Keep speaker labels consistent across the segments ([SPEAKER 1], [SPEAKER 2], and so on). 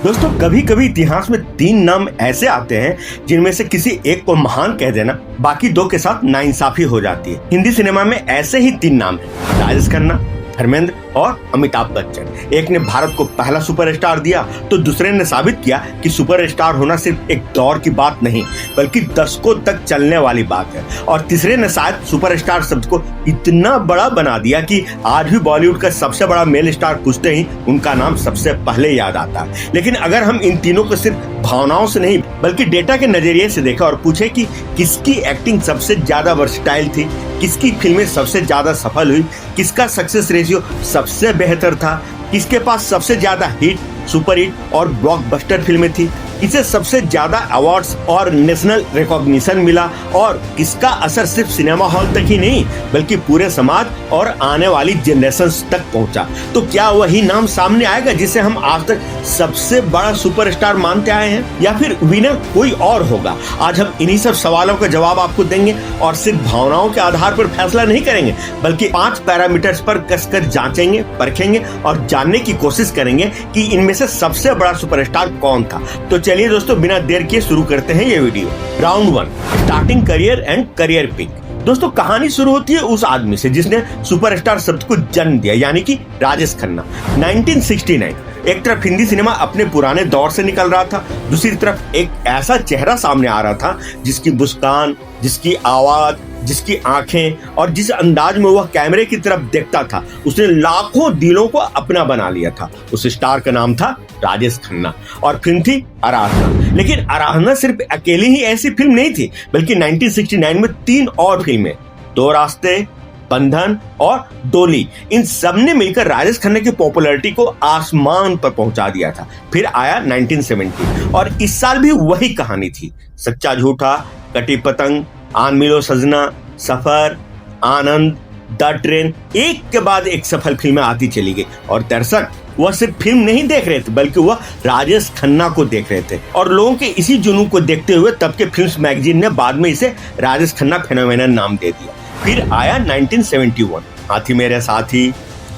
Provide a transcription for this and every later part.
[SPEAKER 1] दोस्तों कभी कभी इतिहास में 3 नाम ऐसे आते हैं जिनमें से किसी एक को महान कह देना बाकी 2 के साथ नाइंसाफी हो जाती है। हिंदी सिनेमा में ऐसे ही 3 नाम हैं, राजेश खन्ना, धर्मेंद्र और अमिताभ बच्चन। एक ने भारत को पहला सुपरस्टार दिया तो दूसरे ने साबित किया कि सुपरस्टार होना सिर्फ एक दौर की बात नहीं बल्कि दशकों तक चलने वाली बात है। और तीसरे ने शायद सुपरस्टार शब्द को इतना बड़ा बना दिया कि आज भी बॉलीवुड का सबसे बड़ा मेल स्टार पूछते ही उनका नाम सबसे पहले याद आता है। लेकिन अगर हम इन तीनों को सिर्फ भावनाओं से नहीं बल्कि डेटा के नजरिए से देखा और पूछे कि किसकी एक्टिंग सबसे ज्यादा वर्सटाइल थी, किसकी फिल्में सबसे ज्यादा सफल हुई, किसका सक्सेस रेशियो सबसे बेहतर था, किसके पास सबसे ज्यादा हिट, सुपर हिट और ब्लॉकबस्टर फिल्में थी, किसे सबसे ज्यादा अवार्ड्स और नेशनल रिकॉग्निशन मिला और किसका असर सिर्फ सिनेमा हॉल तक ही नहीं बल्कि पूरे समाज और आने वाली जनरेशंस तक पहुंचा, तो क्या वही नाम सामने आएगा जिसे हम आज तक सबसे बड़ा सुपरस्टार मानते आए हैं या फिर विनर कोई और होगा? आज हम इन्हीं सब सवालों का जवाब आपको देंगे और सिर्फ भावनाओं के आधार पर फैसला नहीं करेंगे बल्कि 5 पैरामीटर्स पर कसकर जांचेंगे, परखेंगे और जानने की कोशिश करेंगे कि इनमें से सबसे बड़ा सुपरस्टार कौन था। तो चलिए दोस्तों बिना देर किए शुरू करते हैं ये video. Round 1, starting career and career pick. दोस्तों कहानी शुरू होती है उस आदमी से जिसने सुपरस्टार शब्द को जन्म दिया, यानी कि राजेश खन्ना। 1969 एक तरफ हिंदी सिनेमा अपने पुराने दौर से निकल रहा था, दूसरी तरफ एक ऐसा चेहरा सामने आ रहा था जिसकी मुस्कान, जिसकी आवाज, जिसकी आंखें और जिस अंदाज में वह कैमरे की तरफ देखता था उसने लाखों दिलों को अपना बना लिया था। उस स्टार का नाम था राजेश खन्ना और फिल्म थी आराधना। लेकिन आराधना सिर्फ अकेली ही ऐसी फिल्म नहीं थी बल्कि 1969 में 3 और फिल्में, 2 रास्ते, बंधन और डोली, इन सब ने मिलकर राजेश खन्ना की पॉपुलैरिटी को आसमान पर पहुंचा दिया था। फिर आया 1970 और इस साल भी वही कहानी थी। सच्चा झूठा, कटी पतंग, आन मिलो सजना, सफर, आनंद, द ट्रेन, एक के बाद एक सफल फिल्में आती चली गई और दर्शक वह सिर्फ फिल्म नहीं देख रहे थे बल्कि वह राजेश खन्ना को देख रहे थे। और लोगों के इसी जुनून को देखते हुए तब के फिल्म्स मैगजीन ने बाद में इसे राजेश खन्ना फेनोमेनन नाम दे दिया। फिर आया 1971, हाथी मेरे साथी,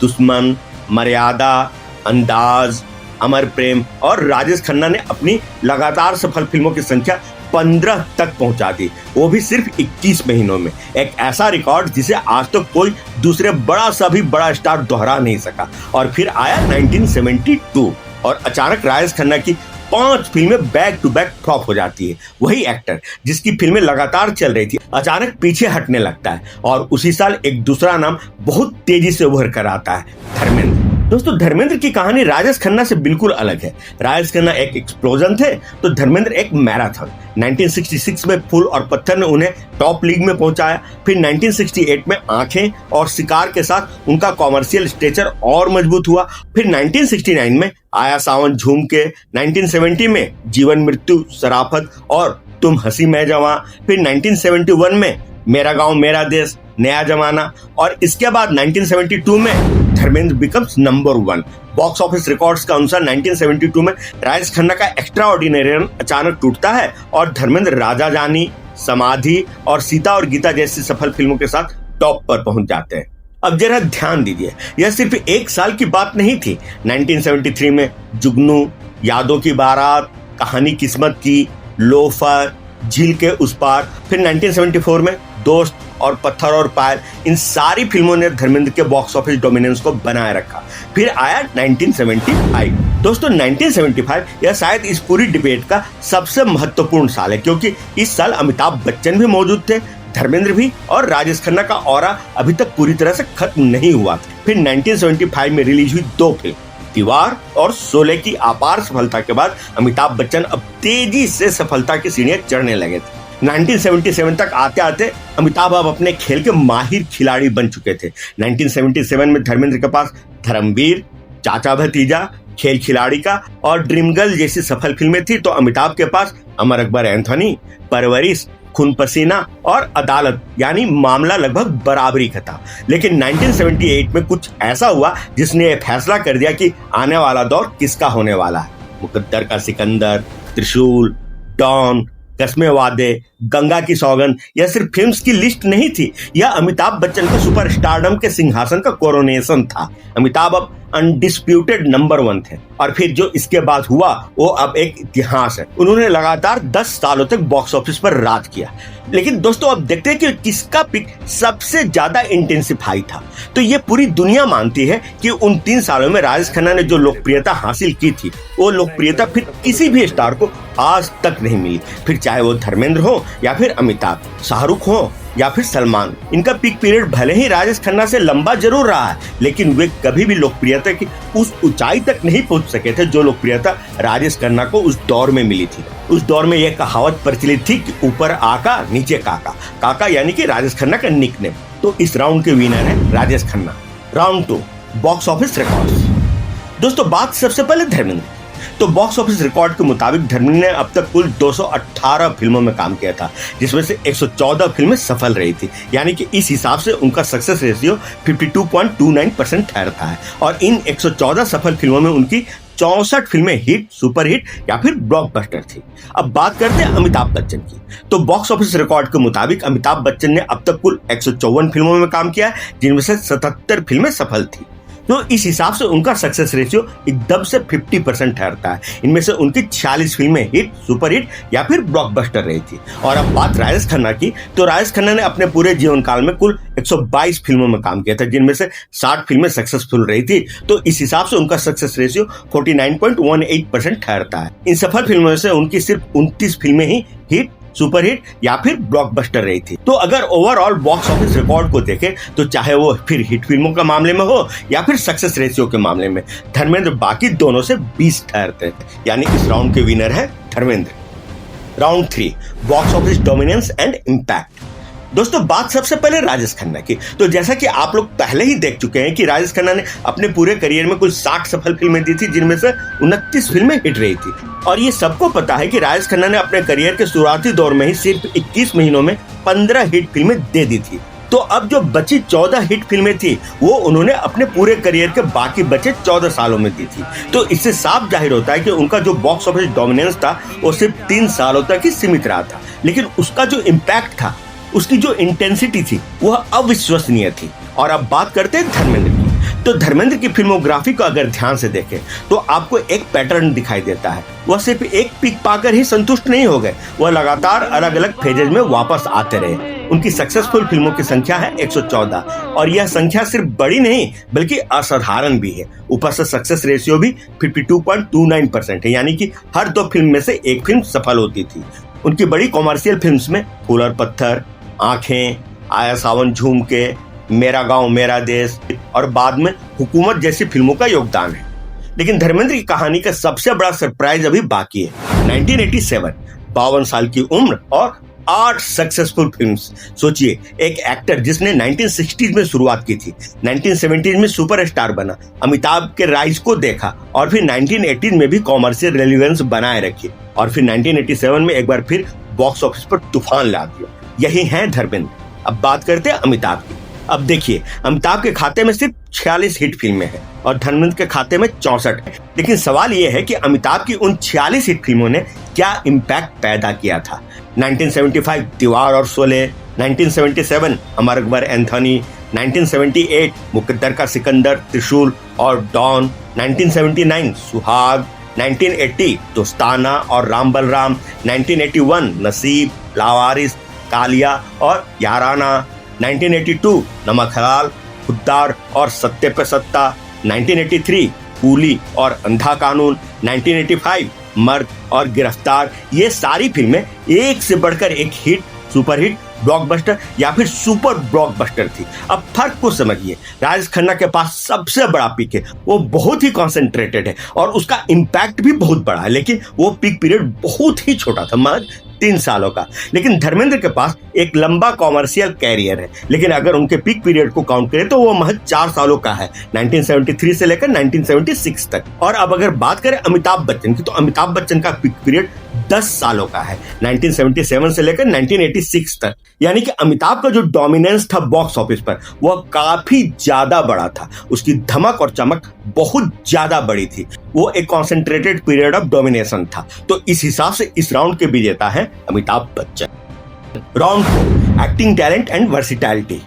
[SPEAKER 1] दुश्मन, मर्यादा, अंदाज, अमर प्रेम और राजेश खन्ना ने अपनी लगातार सफल फिल्मों की संख्या 15 तक पहुंचा दी, वो भी सिर्फ 21 महीनों में। एक ऐसा रिकॉर्ड जिसे आज तक कोई दूसरे बड़ा सा भी बड़ा स्टार दोहरा नहीं सका। और फिर आया 1972 और अचानक राजेश खन्ना की 5 फिल्में बैक टू बैक फ्लॉप हो जाती है। वही एक्टर जिसकी फिल्में लगातार चल रही थी अचानक पीछे हटने लगता है और उसी साल एक दूसरा नाम बहुत तेजी से उभर कर आता है, धर्मेंद्र। दोस्तों धर्मेंद्र की कहानी राजेश खन्ना से बिल्कुल अलग है। राजेश खन्ना एक एक्सप्लोजन थे तो धर्मेंद्र एक मैराथन। 1966 में फूल और पत्थर ने उन्हें टॉप लीग में पहुंचाया। फिर 1968 में आंखें और शिकार के साथ उनका कॉमर्शियल स्टेचर और मजबूत हुआ। फिर 1969 में आया सावन झूम के, 1970 में जीवन मृत्यु, शराफत और तुम हंसी मैं जवां, फिर 1971 में मेरा गांव मेरा देश, नया जमाना और इसके बाद 1972 में Dharmendra becomes number 1। Box office records का अनुसार 1972 में राजेश खन्ना का एक्स्ट्राऑर्डिनरी रन अचानक टूटता है और धर्मेंद्र राजा जानी, समाधि और सीता और गीता जैसी सफल फिल्मों के साथ टॉप पर पहुंच जाते हैं। अब जरा ध्यान दीजिए, यह सिर्फ एक साल की बात नहीं थी। 1973 में जुगनू, यादों की बारात, कहानी किस्मत की, लोफर, झील के उस पार, फिर 1974 में दोस्त और पत्थर और पायल, इन सारी फिल्मों ने धर्मेंद्र के बॉक्स ऑफिस डोमिनेंस को बनाए रखा। फिर आया 1975। दोस्तों 1975 यह शायद इस पूरी डिबेट का सबसे महत्वपूर्ण साल है क्योंकि इस साल अमिताभ बच्चन भी मौजूद थे, धर्मेंद्र भी और राजेश खन्ना का ऑरा अभी तक पूरी तरह से खत्म नहीं हुआ। फिर 1975 में रिलीज हुई 2 फिल्म, दीवार और शोले की अपार सफलता के बाद अमिताभ बच्चन अब तेजी से सफलता की सीढ़ियां चढ़ने लगे थे। 1977 तक आते आते अमिताभ अब अपने खेल के माहिर खिलाड़ी बन चुके थे। 1977 में धर्मेंद्र के पास धर्मवीर, चाचा भतीजा, खेल खिलाड़ी का और ड्रीम गर्ल जैसी सफल फिल्में थी तो अमिताभ के पास अमर अकबर एंथोनी, परवरिश, खून पसीना और अदालत यानी मामला लगभग बराबरी का था। लेकिन 1978 में कुछ ऐसा हुआ जिसने यह फैसला कर दिया कि आने वाला दौर किसका होने वाला है। मुकद्दर का सिकंदर, त्रिशूल, डॉन, कस्मे वादे, गंगा की सौगंध, यह सिर्फ फिल्म्स की लिस्ट नहीं थी, यह अमिताभ बच्चन के सुपरस्टारडम के सिंहासन का कोरोनेशन था। अमिताभ अब अनडिस्प्यूटेड नंबर 1 थे। और फिर जो इसके बाद हुआ वो अब एक इतिहास है। उन्होंने लगातार 10 सालों तक बॉक्स ऑफिस पर राज किया। लेकिन दोस्तों अब देखते हैं कि किसका पिक सबसे ज्यादा इंटेंसिफाई था। तो ये पूरी दुनिया मानती है कि उन 3 सालों में राजेश खन्ना ने जो लोकप्रियता हासिल की थी वो लोकप्रियता फिर किसी भी स्टार को आज तक नहीं मिली। फिर चाहे वो धर्मेंद्र हो या फिर अमिताभ, शाहरुख हो या फिर सलमान। इनका पीक पीरियड भले ही राजेश खन्ना से लंबा जरूर रहा है, लेकिन वे कभी भी लोकप्रियता की उस ऊंचाई तक नहीं पहुंच सके थे जो लोकप्रियता राजेश खन्ना को उस दौर में मिली थी। उस दौर में यह कहावत प्रचलित थी कि ऊपर आका नीचे काका। काका यानी कि राजेश खन्ना का निकनेम। तो इस राउंड के विनर है Rajesh Khanna. Round 2, box office records. दोस्तों बात सबसे पहले धर्मेंद्र। तो बॉक्स ऑफिस रिकॉर्ड के मुताबिक धर्मेंद्र ने अब तक कुल 218 फिल्मों में काम किया था, जिसमें से 114 फिल्में सफल रही थी। यानी कि इस हिसाब से उनका सक्सेस रेशियो 52.29% ठहरता है। और इन 114 सफल फिल्मों में उनकी 64 फिल्में हिट, सुपर हिट या फिर ब्लॉकबस्टर थी। अब बात करते हैं अमिताभ बच्चन की। तो बॉक्स ऑफिस रिकॉर्ड के मुताबिक अमिताभ बच्चन ने अब तक कुल 154 फिल्मों में काम किया है, जिनमें से 77 फिल्में सफल थी। तो इस हिसाब से उनका सक्सेस रेशियो एकदम से 50% ठहरता है। इनमें से उनकी 46 फिल्में हिट, सुपर हिट या फिर ब्लॉकबस्टर रही थी। और अब बात राजेश खन्ना की। तो राजेश खन्ना ने अपने पूरे जीवन काल में कुल 122 फिल्मों में काम किया था, जिनमें से 60 फिल्में सक्सेसफुल रही थी। तो इस हिसाब से उनका सक्सेस रेशियो 49.18% ठहरता है। इन सफल फिल्मों में से उनकी सिर्फ 29 फिल्में ही हिट, सुपर हिट या फिर ब्लॉकबस्टर रही थी। तो अगर ओवरऑल बॉक्स ऑफिस रिकॉर्ड को देखें तो चाहे वो फिर हिट फिल्मों के मामले में हो या फिर सक्सेस रेशियो के मामले में, धर्मेंद्र बाकी दोनों से 20 ठहरते हैं। यानी इस राउंड के विनर है Dharmendra. Round 3, box office dominance and impact. दोस्तों बात सबसे पहले राजेश खन्ना की। तो जैसा कि आप लोग पहले ही देख चुके हैं कि राजेश खन्ना ने अपने पूरे करियर में कुल 60 सफल फिल्में दी थी, जिनमें से 29 फिल्में हिट रही थी। और ये सबको पता है कि राजेश खन्ना ने अपने करियर के शुरुआती दौर में ही सिर्फ 21 महीनों में 15 हिट फिल्में दे दी थी। तो अब जो बची 14 हिट फिल्में थी वो उन्होंने अपने पूरे करियर के बाकी बचे 14 सालों में दी थी। तो इससे साफ जाहिर होता है कि उनका जो बॉक्स ऑफिस डोमिनेंस था वो सिर्फ 3 सालों तक ही सीमित रहा था, लेकिन उसका जो इम्पैक्ट था, उसकी जो इंटेंसिटी थी वह अविश्वसनीय थी। और अब बात करते हैं धर्मेंद्र की। तो धर्मेंद्र की फिल्मोग्राफी को अगर ध्यान से देखें तो आपको एक पैटर्न दिखाई देता है। वह सिर्फ एक पिक पाकर ही संतुष्ट नहीं हो गए, वह लगातार अलग अलग फेजेज में वापस आते रहे। उनकी सक्सेसफुल फिल्मों की संख्या है 114 और यह संख्या सिर्फ बड़ी नहीं बल्कि असाधारण भी है। ऊपर से सक्सेस रेशियो भी 52.29% है, यानी कि हर 2 फिल्म में से एक फिल्म सफल होती थी। उनकी बड़ी कॉमर्शियल फिल्म्स में फूल और पत्थर, आंखें, आया सावन झूम के, मेरा गांव मेरा देश और बाद में हुकूमत जैसी फिल्मों का योगदान है। लेकिन धर्मेंद्र की कहानी का सबसे बड़ा सरप्राइज अभी बाकी है। 1987, 52 साल की उम्र और 8 सक्सेसफुल फिल्म्स। सोचिए, एक एक्टर जिसने 1960s में शुरुआत की थी, 1970s में सुपरस्टार बना, अमिताभ के राइज को देखा और फिर 1980s में भी कॉमर्शियल रेलेवेंस बनाए रखी और फिर 1987 में एक बार फिर बॉक्स ऑफिस पर तूफान ला दिया। यही है धर्मेंद्र। अब बात करते हैं अमिताभ की। अब देखिए, अमिताभ के खाते में सिर्फ 46 हिट फिल्में हैं और धर्मेंद्र के खाते में 64 है। लेकिन सवाल यह है कि अमिताभ की उन 46 हिट फिल्मों ने क्या इम्पैक्ट पैदा किया था। 1975 दीवार और शोले, 1977 अमर अकबर एंथोनी, 1978 मुकद्दर का सिकंदर, त्रिशूल और डॉन, 1979 सुहाग, 1980 दोस्ताना और राम बलराम, 1981 नसीब, लावारिस, कालिया और याराना, 1982 नमक हलाल, खुद्दार और सत्ते पे सत्ता, 1983 कूली और अंधा कानून, 1985 मर्द और गिरफ्तार। ये सारी फिल्में एक से बढ़कर एक हिट, सुपर हिट, ब्लॉकबस्टर या फिर सुपर ब्लॉकबस्टर थी। अब फर्क को समझिए, राजेश खन्ना के पास सबसे बड़ा पिक है, वो बहुत ही कॉन्सेंट्रेटेड है और उसका इम्पैक्ट भी बहुत बड़ा है, लेकिन वो पिक पीरियड बहुत ही छोटा था, महज 3 सालों का। लेकिन धर्मेंद्र के पास एक लंबा कॉमर्शियल कैरियर है, लेकिन अगर उनके पीक पीरियड को काउंट करें तो वो महज 4 सालों का है, 1973 से लेकर 1976 तक। और अब अगर बात करें अमिताभ बच्चन की, तो अमिताभ बच्चन का पीक पीरियड 10 सालों का है, 1977 से लेकर 1986 तक। यानी कि अमिताभ का जो डोमिनेंस था बॉक्स ऑफिस पर वह काफी ज्यादा बड़ा था, उसकी धमक और चमक बहुत ज्यादा बड़ी थी, वो एक कॉन्सेंट्रेटेड पीरियड ऑफ डोमिनेशन था। तो इस हिसाब से इस राउंड के विजेता है Amitabh Bachchan. Round 4, acting talent and versatility.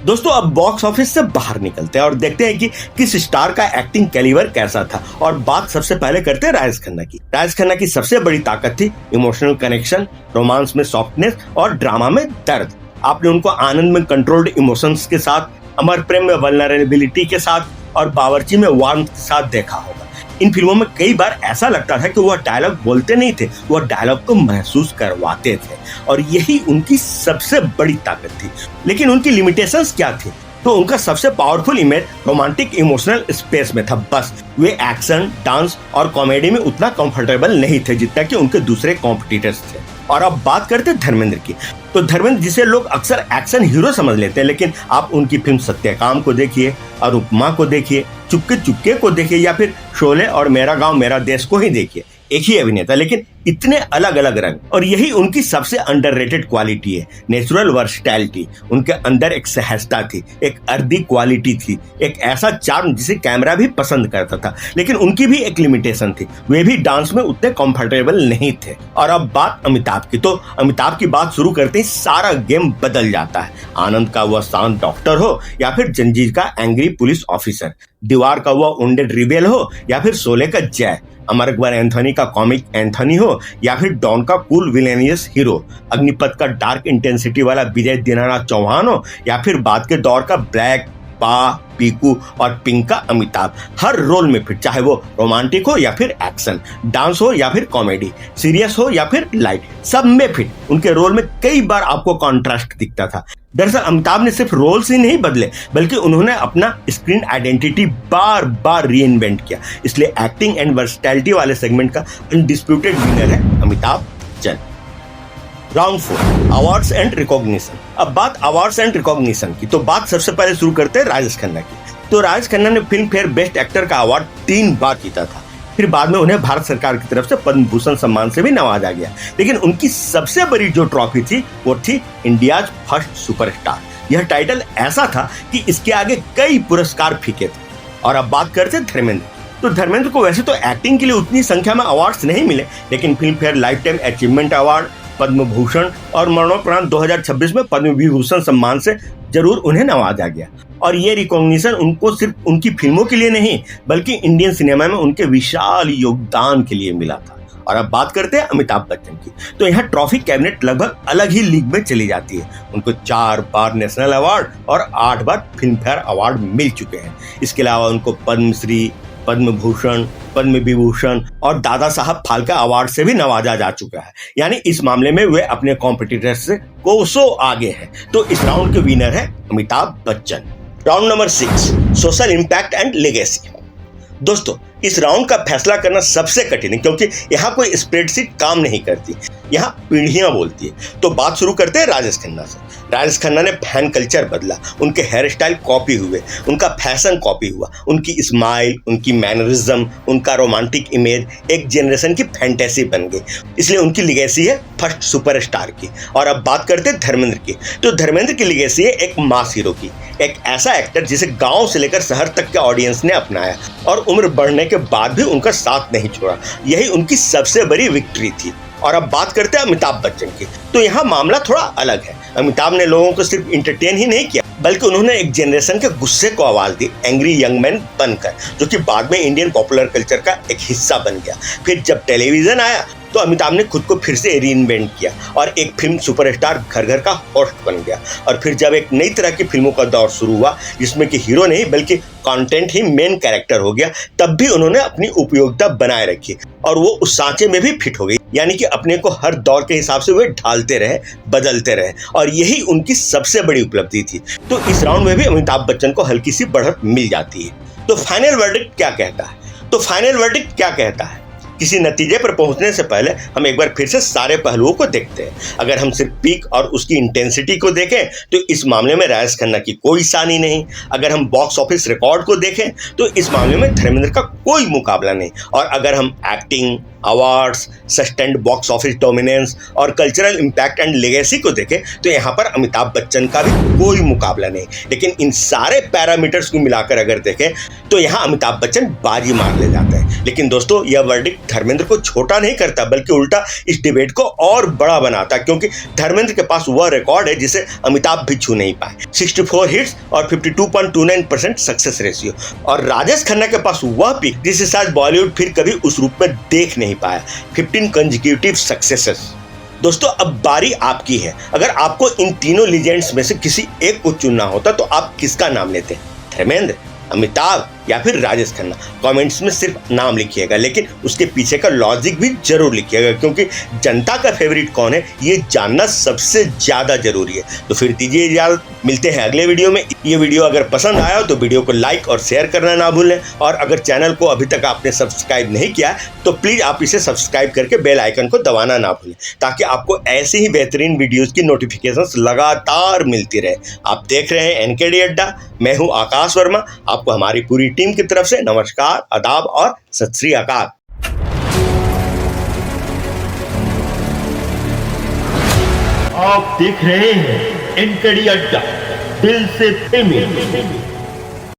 [SPEAKER 1] दोस्तों अब बॉक्स ऑफिस से बाहर निकलते हैं और देखते हैं कि किस स्टार का एक्टिंग कैलिबर कैसा था। और बात सबसे पहले करते हैं राजेश खन्ना की। राजेश खन्ना की सबसे बड़ी ताकत थी इमोशनल कनेक्शन, रोमांस में सॉफ्टनेस और ड्रामा में दर्द। आपने उनको आनंद में कंट्रोल्ड इमोशंस के साथ, अमर प्रेम में वल्नरेबिलिटी के साथ और बावर्ची में वार्मथ के साथ देखा होगा। इन फिल्मों में कई बार ऐसा लगता था कि वह डायलॉग बोलते नहीं थे, वह डायलॉग को महसूस करवाते थे और यही उनकी सबसे बड़ी ताकत थी। लेकिन उनकी लिमिटेशंस क्या थी? तो उनका सबसे powerful image romantic emotional space में था बस। वे एक्शन, डांस और कॉमेडी में उतना कंफर्टेबल नहीं थे जितना कि उनके दूसरे कॉम्पिटिटर्स थे। और अब बात करते हैं धर्मेंद्र की। तो धर्मेंद्र जिसे लोग अक्सर एक्शन हीरो समझ लेते हैं, लेकिन आप उनकी फिल्म सत्यकाम को देखिए, अनुपमा को देखिए, चुपके चुपके को देखिए या फिर शोले और मेरा गांव मेरा देश को ही देखिए। एक ही अभिनेता लेकिन इतने अलग अलग रंग, और यही उनकी सबसे अंडररेटेड क्वालिटी है, नेचुरल वर्सटैलिटी। उनके अंदर एक सहजता थी, एक अर्दी क्वालिटी थी, एक ऐसा चार्म जिसे कैमरा भी पसंद करता था। लेकिन उनकी भी एक लिमिटेशन थी, वे भी डांस में उतने कंफर्टेबल नहीं थे। और अब बात अमिताभ की। तो अमिताभ की बात शुरू करते ही सारा गेम बदल जाता है। आनंद का वह शांत डॉक्टर हो या फिर जंजीर का एंग्री पुलिस ऑफिसर, दीवार का वह वुंडेड रिबेल हो या फिर शोले का जय, अमर अकबर एंथोनी का कॉमिक एंथोनी हो या फिर डॉन का कूल विलेनियस हीरो, अग्निपथ का डार्क इंटेंसिटी वाला विजय दीनानाथ चौहान हो या फिर बाद के दौर का ब्लैक, पा, पीकू और पिंक का अमिताभ। हर रोल में फिट, चाहे वो रोमांटिक हो या फिर एक्शन, डांस हो या फिर कॉमेडी, सीरियस हो या फिर लाइट, सब में फिट। उनके रोल में कई बार आपको कॉन्ट्रास्ट दिखता था। दरअसल अमिताभ ने सिर्फ रोल्स ही नहीं बदले, बल्कि उन्होंने अपना स्क्रीन आइडेंटिटी बार बार रीइन्वेंट किया। इसलिए एक्टिंग एंड वर्सटैलिटी वाले सेगमेंट का अनडिस्प्यूटेड विनर है Amitabh Bachchan. Round 4, awards and recognition. अब बात अवार्ड्स एंड रिकॉग्निशन की, तो बात सबसे पहले शुरू करते हैं राजेश खन्ना की। तो राजेश खन्ना ने फिल्म फेयर बेस्ट एक्टर का अवार्ड 3 बार जीता था। फिर बाद में उन्हें भारत सरकार की तरफ से पद्म भूषण सम्मान से भी नवाजा गया। लेकिन उनकी सबसे बड़ी जो ट्रॉफी थी वो थी इंडियाज फर्स्ट सुपरस्टार। यह टाइटल ऐसा था कि इसके आगे कई पुरस्कार फीके थे। और अब बात करते हैं धर्मेंद्र। तो धर्मेंद्र को वैसे तो एक्टिंग के लिए उतनी संख्या में अवार्ड्स नहीं मिले, लेकिन Filmfare lifetime achievement award, Padma Bhushan और मरणोपरांत 2026 में पद्म विभूषण सम्मान से जरूर उन्हें नवाजा गया। और ये रिकॉग्निशन उनको सिर्फ उनकी फिल्मों के लिए नहीं, बल्कि इंडियन सिनेमा में उनके विशाल योगदान के लिए मिला था। और अब बात करते हैं अमिताभ बच्चन की। तो यहाँ ट्रॉफी कैबिनेट लगभग अलग ही लीग में चली जाती है। उनको 4 बार नेशनल अवार्ड और 8 बार फिल्म फेयर अवार्ड मिल चुके हैं। इसके अलावा उनको पद्मश्री, पद्म भूषण, पद्म विभूषण और दादा साहब फाल्के अवार्ड से भी नवाजा जा चुका है। यानी इस मामले में वे अपने कॉम्पिटिटर्स से कोसों आगे हैं। तो इस राउंड के विनर है Amitabh Bachchan. Round number 6, social impact and legacy. दोस्तों इस राउंड का फैसला करना सबसे कठिन है, क्योंकि यहाँ कोई स्प्रेडशीट काम नहीं करती, यहाँ पीढ़ियां बोलती है। तो बात शुरू करते हैं राजेश खन्ना से। राजेश खन्ना ने फैन कल्चर बदला, उनके हेयर स्टाइल कॉपी हुए, उनका फैशन कॉपी हुआ, उनकी स्माइल, उनकी मैनरिज्म, उनका रोमांटिक इमेज एक जनरेशन की फैंटेसी बन गई। इसलिए उनकी लिगेसी है फर्स्ट सुपरस्टार की। और अब बात करते हैं धर्मेंद्र की। तो धर्मेंद्र की लिगेसी है एक मास हीरो की, एक ऐसा एक्टर जिसे गांव से लेकर शहर तक के ऑडियंस ने अपनाया और उम्र बढ़ने के बाद भी उनका साथ नहीं छोड़ा। यही उनकी सबसे बड़ी विक्ट्री थी। और अब बात करते हैं अमिताभ बच्चन की। तो यहाँ मामला थोड़ा अलग है। अमिताभ ने लोगों को सिर्फ इंटरटेन ही नहीं किया, बल्कि उन्होंने एक जनरेशन के गुस्से को आवाज दी, एंग्री यंग मैन बनकर, जो कि बाद में इंडियन पॉपुलर कल्चर का एक हिस्सा बन गया। फिर जब टेलीविजन आया तो अमिताभ ने खुद को फिर से रीइन्वेंट किया और एक फिल्म सुपरस्टार घर घर का होस्ट बन गया। और फिर जब एक नई तरह की फिल्मों का दौर शुरू हुआ, जिसमें कि हीरो नहीं बल्कि कंटेंट ही मेन कैरेक्टर हो गया, तब भी उन्होंने अपनी उपयोगिता बनाए रखी और वो उस सांचे में भी फिट हो गई। यानी कि अपने को हर दौर के हिसाब से वे ढालते रहे, बदलते रहे, और यही उनकी सबसे बड़ी उपलब्धि थी। तो इस राउंड में भी अमिताभ बच्चन को हल्की सी बढ़त मिल जाती है। तो फाइनल वर्डिक्ट क्या कहता है? तो फाइनल वर्डिक्ट क्या कहता है? किसी नतीजे पर पहुंचने से पहले हम एक बार फिर से सारे पहलुओं को देखते हैं। अगर हम सिर्फ पीक और उसकी इंटेंसिटी को देखें तो इस मामले में राजेश खन्ना की कोई सानी नहीं। अगर हम बॉक्स ऑफिस रिकॉर्ड को देखें तो इस मामले में धर्मेंद्र का कोई मुकाबला नहीं। और अगर हम acting, awards, sustained box office dominance और कल्चरल इम्पैक्ट एंड लेगेसी को देखें तो यहाँ पर अमिताभ बच्चन का भी कोई मुकाबला नहीं। लेकिन इन सारे पैरामीटर्स को मिलाकर अगर देखें तो यहाँ अमिताभ बच्चन बाजी मार ले जाते हैं। लेकिन दोस्तों यह वर्डिक्ट धर्मेंद्र को छोटा नहीं करता बल्कि उल्टा इस डिबेट को और बड़ा बनाता, क्योंकि धर्मेंद्र के पास वह रिकॉर्ड है जिसे अमिताभ भी छू नहीं पाए, 64 हिट्स और 52.29% सक्सेस रेशियो। और राजेश खन्ना के पास वह पिक जिसे शायद बॉलीवुड फिर कभी उस रूप में देख नहीं पाया, 15 कंसेक्यूटिव सक्सेसेस। दोस्तों अब बारी आपकी है। अगर आपको इन तीनों लीजेंड्स में से किसी एक को चुनना होता तो आप किसका नाम लेते? धर्मेंद्र, अमिताभ या फिर राजेश खन्ना? कमेंट्स में सिर्फ नाम लिखिएगा, लेकिन उसके पीछे का लॉजिक भी जरूर लिखिएगा, क्योंकि जनता का फेवरेट कौन है ये जानना सबसे ज्यादा जरूरी है। तो फिर दीजिए इजाजत, मिलते हैं अगले वीडियो में। ये वीडियो अगर पसंद आया हो तो वीडियो को लाइक और शेयर करना ना भूलें, और अगर चैनल को अभी तक आपने सब्सक्राइब नहीं किया तो प्लीज आप इसे सब्सक्राइब करके बेल आइकन को दबाना ना भूलें, ताकि आपको ऐसे ही बेहतरीन वीडियोस की नोटिफिकेशंस लगातार मिलती रहे। आप देख रहे हैं एनकेडी अड्डा, मैं हूं आकाश वर्मा। आपको हमारी पूरी टीम की तरफ से नमस्कार, आदाब और सत श्री अकाल।
[SPEAKER 2] आप देख रहे हैं एनकेडी अड्डा, दिल से प्रेमी।